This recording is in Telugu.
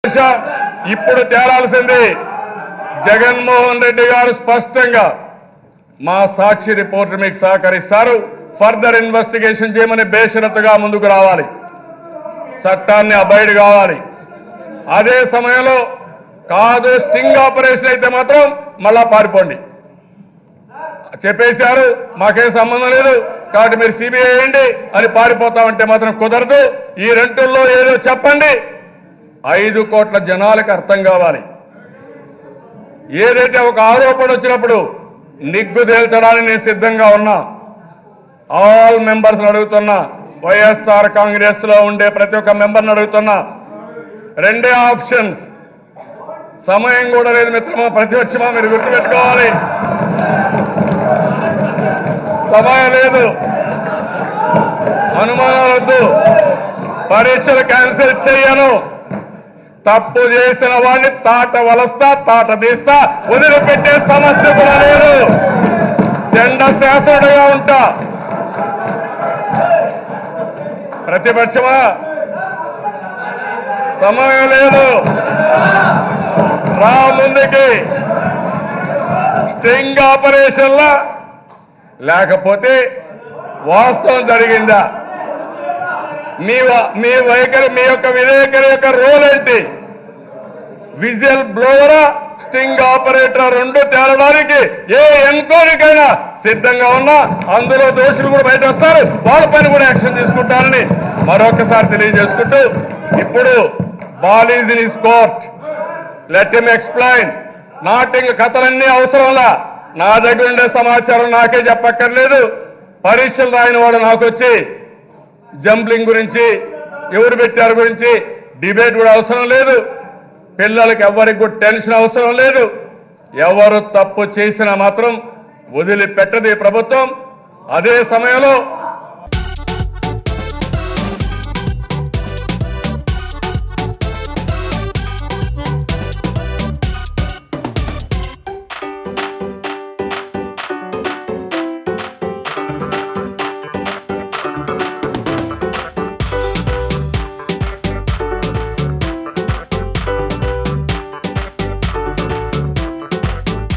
ఇప్పుడు తేలాల్సింది జగన్మోహన్ రెడ్డి గారు స్పష్టంగా మా సాక్షి రిపోర్ట్ మీకు సహకరిస్తారు. ఫర్దర్ ఇన్వెస్టిగేషన్ చేయమని బేషరతుగా ముందుకు రావాలి, చట్టాన్ని అబైడ్ కావాలి. అదే సమయంలో కాదు స్టింగ్ ఆపరేషన్ అయితే మాత్రం మళ్ళా పారిపోండి చెప్పేశారు, మాకేం సంబంధం లేదు కాబట్టి మీరు సిబిఐ వేయండి అని పారిపోతామంటే మాత్రం కుదరదు. ఈ రెంటుల్లో ఏదో చెప్పండి, 5 కోట్ల జనాలకు అర్థం కావాలి. ఏదైతే ఒక ఆరోపణ వచ్చినప్పుడు నిగ్గు తేల్చడానికి నేను సిద్ధంగా ఉన్నా. ఆల్ మెంబర్స్ అడుగుతున్నా, వైఎస్ఆర్ కాంగ్రెస్ లో ఉండే ప్రతి ఒక్క మెంబర్ని అడుగుతున్నా, రెండే ఆప్షన్స్. సమయం కూడా లేదు మిత్రమా, ప్రతిపక్షమా, మీరు గుర్తుపెట్టుకోవాలి, సమయం లేదు, అనుమానాలొద్దు, పరీక్షలు క్యాన్సిల్ చేయను. తప్పు చేసిన వాడిని తాట వలస్తా, తాట తీస్తా, వదిలిపెట్టే సమస్య కూడా లేదు. జెండా శాసనుడిగా ఉంటా. ప్రతిపక్షమా, సమయం లేదు, రా ముందుకి. స్టింగ్ ఆపరేషన్లా లేకపోతే వాస్తవం జరిగిందా? మీ వైఖరి, మీ యొక్క విలేకరి యొక్క రోల్ ఏంటి? విజిల్ బ్లోవరా, స్టింగ్ ఆపరేటర్ రెండు తేలడానికి ఏ ఎన్క్వైరీకైనా సిద్ధంగా ఉన్నా. అందులో దోషులు కూడా బయట వస్తారు, వాళ్ళపైన కూడా యాక్షన్ తీసుకుంటారని మరొకసారి తెలియజేసుకుంటూ, ఇప్పుడు ball is in his court, let him explain. NATing కథలన్నీ అవసరంలా, నా దగ్గర ఉండే సమాచారం నాకే చెప్పక్కర్లేదు. పరీక్షలు రాయని వాడు నాకు వచ్చి జంప్లింగ్ గురించి, ఎవరు పెట్టారు గురించి డిబేట్ కూడా అవసరం లేదు. పిల్లలకి ఎవరికి కూడా టెన్షన్ అవసరం లేదు. ఎవరు తప్పు చేసినా మాత్రం వదిలిపెట్టదు ఈ ప్రభుత్వం. అదే సమయంలో